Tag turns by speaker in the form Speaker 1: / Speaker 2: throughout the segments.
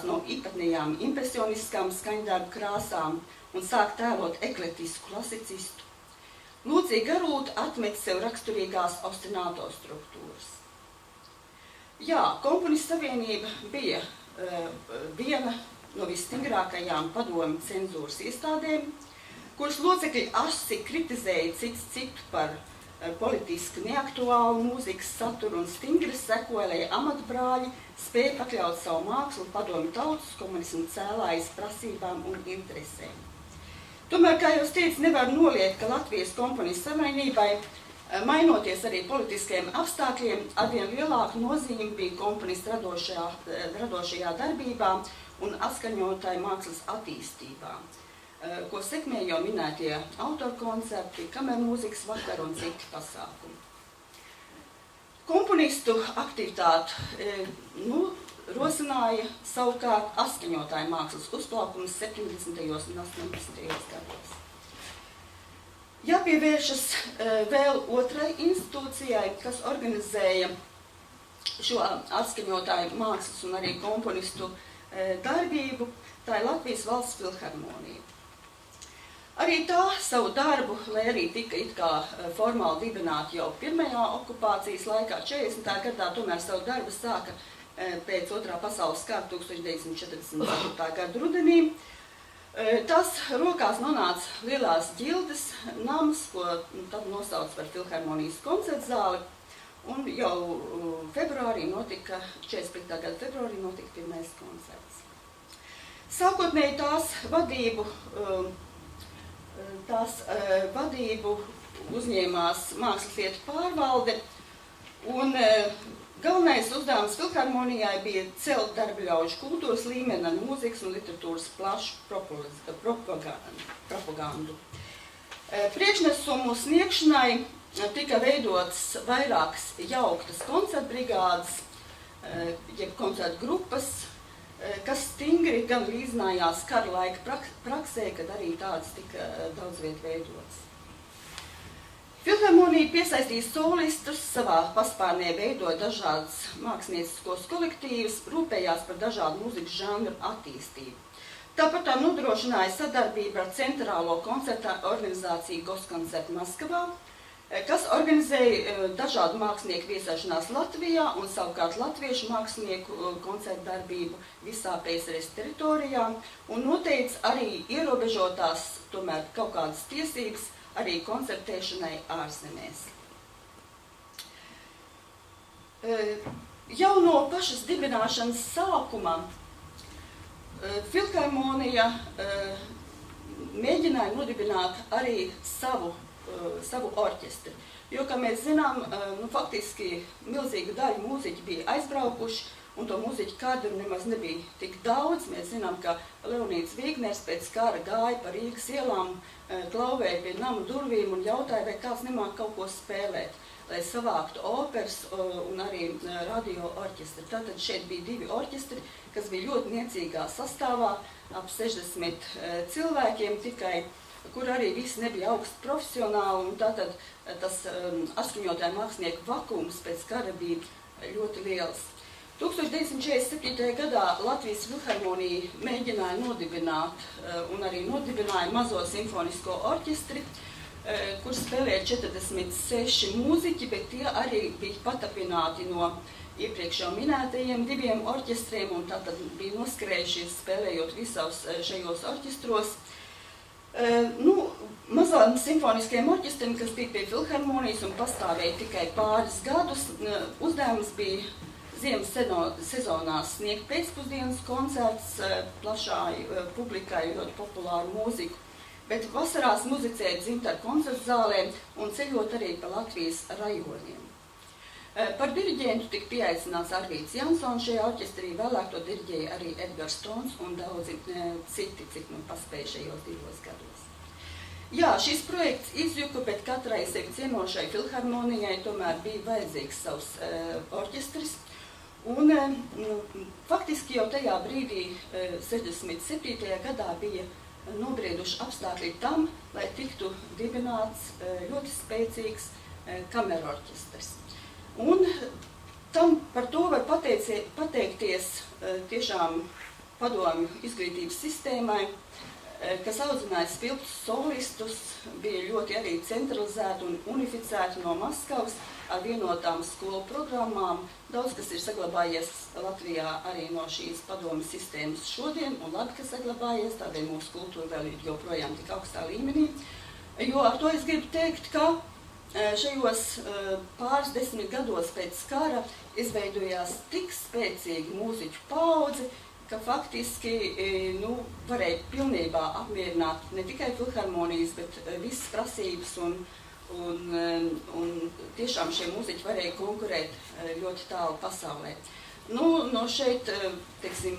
Speaker 1: no īpatnējām impresioniskām skaņdarbu krāsām un sāk tēlot eklektisku klasicistu. Lūcija Garūta atmet sev raksturīgās ostināto struktūras. Jā, Komponistu savienība bija viena no visstingrākajām padomju cenzūras iestādēm, kuras locekļi asi kritizēja cits citu par politiski neaktuālu mūzikas saturu un stingri sekoja, lai amatbrāļi spēja pakļaut savu mākslu padomju tautas komunismu cēlājas prasībām un interesēm. Tomēr, kā jau teicu, nevar noliegt, ka Latvijas Komponistu savienībai, mainoties arī politiskajiem apstākļiem, arvien lielāku nozīmi bija komponistu radošajā darbībā un atskaņotāju mākslas attīstībā, ko sekmē jau minētie autoru koncerti, kamermūzikas vakari un citi pasākumi. Komponistu aktivitāti rosināja savukārt atskaņotāju mākslas uzplaukums 70. un 80. gados. Jāpievēršas vēl otrai institūcijai, kas organizēja šo atskaņotāju mākslas un arī komponistu darbību, tā ir Latvijas Valsts filharmonija. Arī tā savu darbu, lai arī tika it kā formāli dibināta jau pirmajā okupācijas laikā, 40. gadā, tomēr savu darbu sāka pēc Otrā pasaules kara 1944. gada rudenī. Tas rokās nonāca lielās ģildes nams, ko tad nosauc par Filharmonijas koncertzāli, un jau februārī notika, 45. gada februārī notika pirmais koncerts. Sākotnēji tās vadību uzņēmās Mākslas lietu pārvalde, un galvenais uzdevums filharmonijai bija celt darbaļaužu kultūras līmeni ar mūzikas un literatūras plašu propagandu. Priekšnesumu sniegšanai tika veidotas vairākas jauktas koncertbrigādes, jeb koncertu grupas, kas stingri gan līdzinājās kara laika praksē, kad arī tādas tika daudz viet veidotas. Filharmonija piesaistīja solistus, savā paspārnē veidoja dažādas mākslinieckos kolektīvus, rūpējās par dažādu mūzikas žanru attīstību. Tāpat tā nodrošināja sadarbību ar centrālo koncerta organizāciju Goskoncert Maskavā, kas organizēja dažādu mākslinieku viesēšanās Latvijā un savukārt latviešu mākslinieku koncertu darbību visā PSRS teritorijā un noteica arī ierobežotās tomēr kaut kādas tiesības arī koncertēšanai ārzemēs. Jau no pašas dibināšanas sākuma Filharmonija mēģināja nodibināt arī savu orķestri, jo, kā mēs zinām, faktiski milzīga daļa mūziķi bija aizbraukuši, un to mūziķu kadru nemaz nebija tik daudz. Mēs zinām, ka Leonīds Vīgners pēc kara gāja pa Rīgas ielām, klauvēja pie nama durvīm un jautāja, vai kāds nemāk kaut ko spēlēt, lai savāktu operas un arī radio orķestri. Tātad šeit bija divi orķestri, kas bija ļoti niecīgā sastāvā, ap 60 cilvēkiem tikai, kur arī visi nebija augsti profesionāli, un tātad tas atskaņotāju mākslinieku vakums pēc kara bija ļoti liels. 1947. gadā Latvijas Filharmonija mēģināja nodibināt un arī nodibināja mazo simfonisko orķestri, kur spēlēja 46 mūziķi, bet tie arī bija patapināti no iepriekš jau minētajiem diviem orķestriem, un tātad bija noskrējušies spēlējot visos šajos orķestros. Mazām simfoniskajiem orķestriem, kas bija pie Filharmonijas un pastāvēja tikai pāris gadus, uzdevums bija ziemas sezonās sniegt pēcpusdienas koncerts plašai publikai, ļoti populāru mūziku, bet vasarās muzicēt dzimtaru koncertzālēm un ceļot arī pa Latvijas rajoniem. Par diriģentu tika pieaicināts Arvīds Jansons šajā orķestrī, vēlāk to diriģēja arī Edgars Stons un daudzi citi, cik paspēja šajos 2 gados. Jā, šis projekts izjuka, bet katrai sevi cienošai filharmonijai tomēr bija vajadzīgs savs orķestris. Un faktiski jau tajā brīdī, 67. gadā, bija nobrieduši apstākļi tam, lai tiktu dibināts ļoti spēcīgs kamerorķestris. Un tam par to var pateikties tiešām padomju izglītības sistēmai, kas audzināja spilgtus solistus, bija ļoti arī centralizēti un unificēti no Maskavas ar vienotām skolu programmām. Daudz, kas ir saglabājies Latvijā arī no šīs padomju sistēmas šodien, un labi, ka saglabājies, tādēļ mūsu kultūra vēl ir joprojām tik augstā līmenī. Jo ar to es gribu teikt, ka šajos pāris 10 gados pēc kara izveidojās tik spēcīgi mūziķu paudze, ka faktiski varēja pilnībā apmierināt ne tikai filharmonijas, bet visas prasības un tiešām šie mūziķi varēja konkurēt ļoti tālu pasaulē. No šeit, teiksim,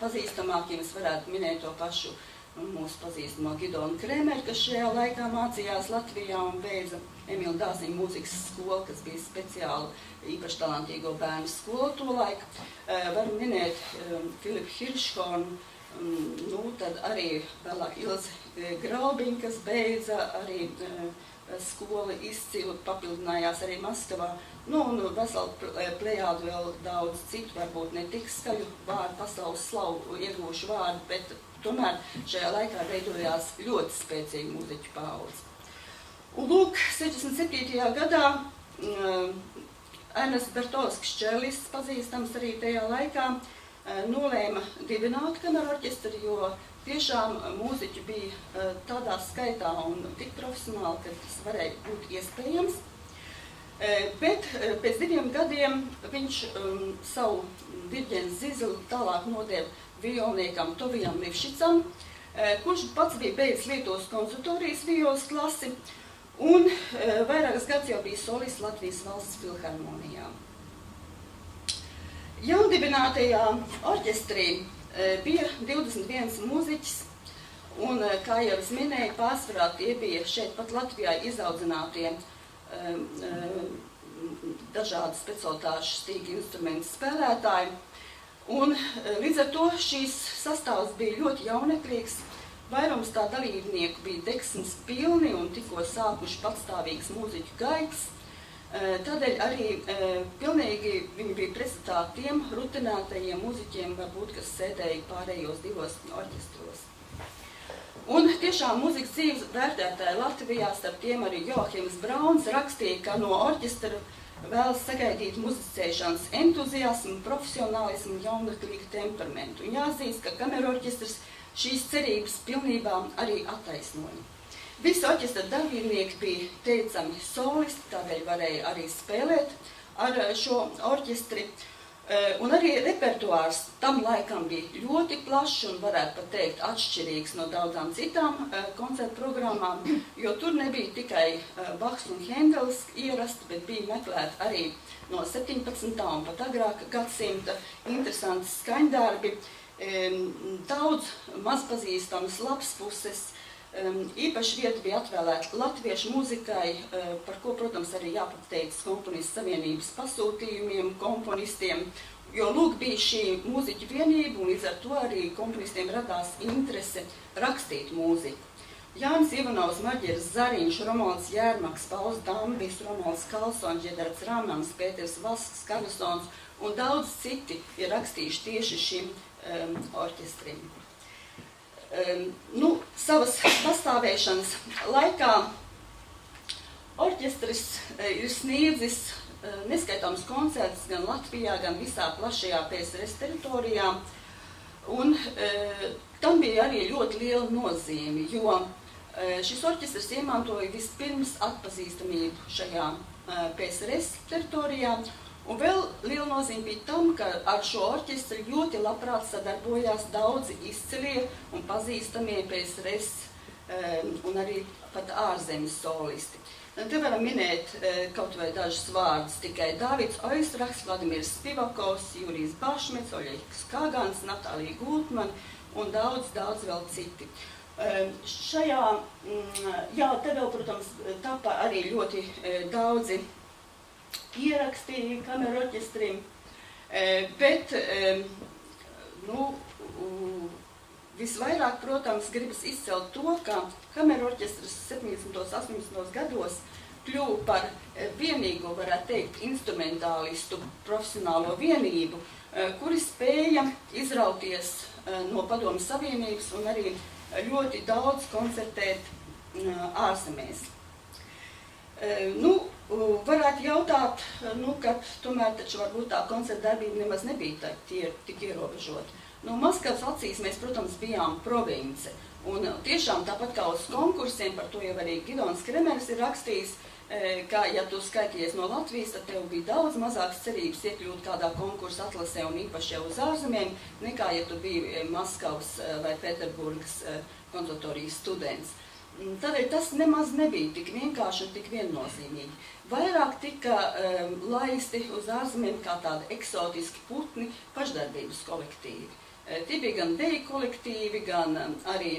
Speaker 1: pazīstamākiem es varētu minēt to pašu mūsu pazīstamo Gidonu Kremeru, kas šajā laikā mācījās Latvijā un beidza Emīla Dāziņa mūzikas skolu, kas bija speciāli īpaši talantīgo bērnu skola tolaik. Varu minēt Filipu Hiršhornu, tad arī vēlāk Ilze Graubiņa, kas beidza arī skolu izcili, papildinājās arī Maskavā. Un veselu plejādu vēl daudz citu, varbūt ne tik skaļu vārdu, pasaules slavu iegūšu vārdu, bet tomēr šajā laikā veidojās ļoti spēcīga mūziķu paudze. Un lūk, 67. gadā Ernests Bertovskis čelists, pazīstams arī tajā laikā, nolēma dibināt kameru orķestri, jo tiešām mūziķi bija tādā skaitā un tik profesionāli, ka tas varēja būt iespējams. Bet pēc 2 gadiem viņš savu diriģentu Zizeli tālāk nodeva violniekam Tovijam Livšicam, kurš pats bija beidzis Lietuvas konservatorijas violas klasi un vairākas gadus jau bija solists Latvijas valsts filharmonijā. Jaundibinātajā orķestrī bija 21 mūziķis, un, kā jau es minēju, pārsvarā tie bija šeit pat Latvijā izaudzinātie dažādu specialitāšu stīgu instrumentu spēlētāji. Un līdz ar to šīs sastāvs bija ļoti jauneklīgs, vairums tā dalībnieku bija deksmes pilni un tikko sākuši patstāvīgas mūziķu gaitas. Tādēļ arī pilnīgi viņi bija pretstatāti tiem rutinētajiem mūziķiem, varbūt, kas sēdēja pārējos 2 orķestros. Un tiešām mūzikas dzīves vērtētāji Latvijā, starp tiem arī Joahims Brauns, rakstīja, ka no orķestra vēlas sagaidīt muzicēšanas entuziasmu, profesionālismu un jauneklīgu temperamentu. Un jāatzīst, ka kameru orķestrs šīs cerības pilnībā arī attaisnoja. Visi orķestra dalībnieki bija teicami solisti, tādēļ varēja arī spēlēt ar šo orķestri. Un arī repertuārs tam laikam bija ļoti plašs un varētu pat teikt atšķirīgs no daudzām citām koncertu programmām, jo tur nebija tikai Bachs un Hendels ierasti, bet bija meklēti arī no 17. un pat agrāka gadsimta interesanti skaņdarbi, daudz mazpazīstamas labspuses. Īpaši vieta bija atvēlēta latviešu mūzikai, par ko, protams, arī jāpateicas komponistu savienības pasūtījumiem, komponistiem, jo lūk bija šī mūziķu vienība un līdz ar to arī komponistiem radās interese rakstīt mūziku. Jānis Ivanovs, Maģeris Zariņš, Romualds Jērmaks, Pauls Dambis, Romualds Kalsons, Džedards Rāmans, Pēters Vasks, Karlsons un daudz citi ir rakstījuši tieši šim orķestrim. Savas pastāvēšanas laikā orķestris ir sniedzis neskaitāms koncerts gan Latvijā, gan visā plašajā PSRS teritorijā. Un tam bija arī ļoti liela nozīme, jo šis orķestris iemantoja vispirms atpazīstamību šajā PSRS teritorijā. Un vēl liela nozīme bija tam, ka ar šo orķestri ļoti labprāt sadarbojās daudzi izcilie un pazīstamie PSRS un arī pat ārzemes solisti. Te varam minēt kaut vai dažus vārdus tikai Dāvids Oistrachs, Vladimirs Spivakovs, Jurijs Bašmets, Oļeģis Kāgans, Natālija Gultmane un daudz vēl citi. Šajā, te vēl, protams, tapa arī ļoti daudzi ieraksti kameru orķestrim, bet visvairāk, protams, gribas izcelt to, ka kameru orķestris 70. un 80. gados kļuva par vienīgo, varētu teikt, instrumentālistu profesionālo vienību, kuri spēja izrauties no Padomju Savienības un arī ļoti daudz koncertēt ārzemēs. Varētu jautāt, kad tomēr taču varbūt tā koncerta darbība nemaz nebija tik ierobežota. Maskavas acīs mēs, protams, bijām province. Un tiešām tāpat kā uz konkursiem, par to jau arī Gidons Kremeris ir rakstījis, ka, ja tu skaities no Latvijas, tad tev bija daudz mazākas cerības iekļūt kādā konkursa atlasē un īpaši jau uz ārzemēm, nekā, ja tu biji Maskavas vai Pēterburgas konservatorijas students. Tādēļ tas nemaz nebija tik vienkārši un tik viennozīmīgi. Vairāk tika laisti uz ārzemēm kā tādi eksotiski putni pašdarbības kolektīvi. Tie bija gan deju kolektīvi, gan arī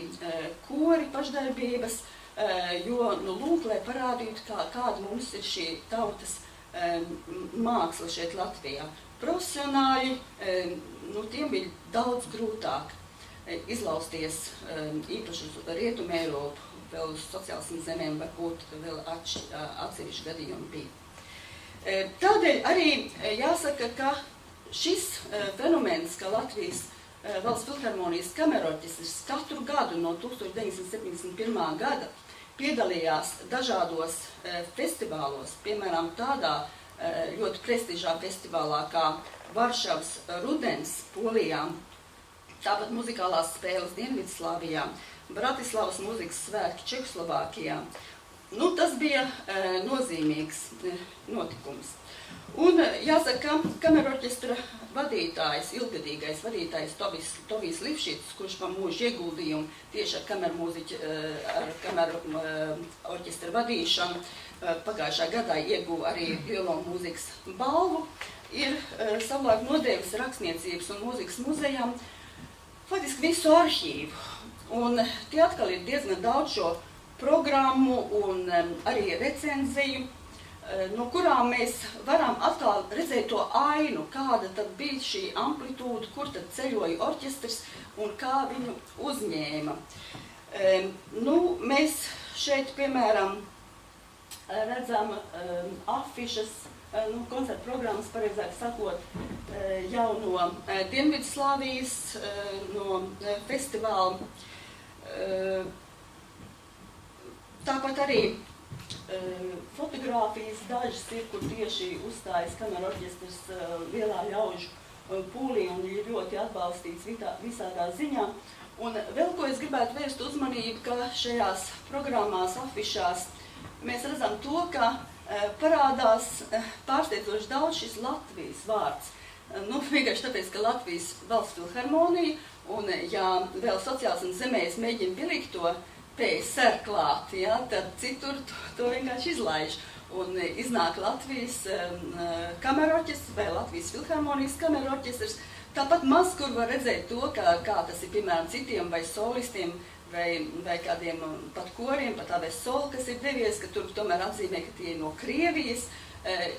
Speaker 1: kori pašdarbības, jo, lūk, lai parādītu, kāda mums ir šī tautas māksla šeit Latvijā. Profesionāļi, tiem bija daudz grūtāk izlausties īpaši uz Rietumu Eiropu, vēl uz sociālismu zemēm varbūt vēl atsevišķi gadījumi bija. Tādēļ arī jāsaka, ka šis fenomens, ka Latvijas Valsts filharmonijas kamerorķestris katru gadu no 1971. gada piedalījās dažādos festivālos, piemēram, tādā ļoti prestižā festivālā kā Varšavas rudens Polijā, tāpat muzikālās spēles Dienvidslāvijā, Bratislavas mūzikas svētki Čehoslovākijā. Tas bija nozīmīgs notikums. Un jāsaka, kamerorķestra vadītājs, ilgadīgais vadītājs Tovijs Livšits, kurš pa mūžu ieguldījumu tieši ar kamerorķestra vadīšanu pagājušā gadā ieguva arī lielo mūzikas balvu, ir savulaik nodevis Rakstniecības un mūzikas muzejām faktiski visu arhīvu. Un tie atkal ir diezgan daudz šo programmu un arī recenziju, no kurām mēs varam atkal redzēt to ainu, kāda tad bija šī amplitūda, kur tad ceļoja orķestris un kā viņu uzņēma. Mēs šeit, piemēram, redzam afišas, koncerta programmas, pareizāk sakot, jau no Dienvidslāvijas, no festivāla. Tāpat arī fotogrāfijas dažas ir, kur tieši uzstājas kamerorķestris lielā ļaužu pūlī un ir ļoti atbalstīts visādā ziņā. Un vēl ko es gribētu vērst uzmanību, ka šajās programmās, afišās, mēs redzam to, ka parādās pārsteidzoši daudz šis Latvijas vārds. Vienkārši tāpēc, ka Latvijas Valsts filharmonija, un ja vēl sociālismu zemēs mēģina pielikt to PSR klāt, tad citur to vienkārši izlaiž. Un iznāk Latvijas kamerorķestris vai Latvijas filharmonijas kamerorķestris. Tāpat maz, kur var redzēt to, kā tas ir, piemēram, citiem vai solistiem, vai kādiem pat koriem, pat AVS Sol, kas ir devies, ka tur tomēr atzīmē, ka tie ir no Krievijas.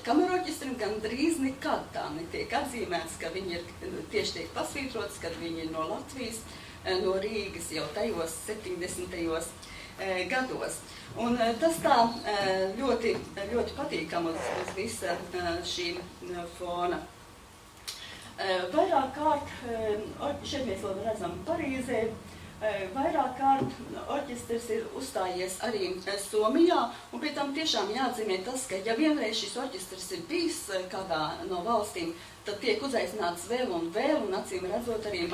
Speaker 1: Kamerorķestrim gandrīz nekad tā netiek atzīmēts, ka viņi ir tieši tiek pasvītrots, kad viņi ir no Latvijas, no Rīgas jau tajos 70. gados. Un tas tā ļoti, ļoti patīkam uz visa šī fona. Vairāk kārt, šeit mēs vēl redzam Parīzē, vairāk kārt orķestris ir uzstājies arī Somijā, un pie tam tiešām jāatzīmē tas, ka ja vienreiz šis orķestris ir bijis kādā no valstīm, tad tiek uzaicināts vēl un acīm redzot arī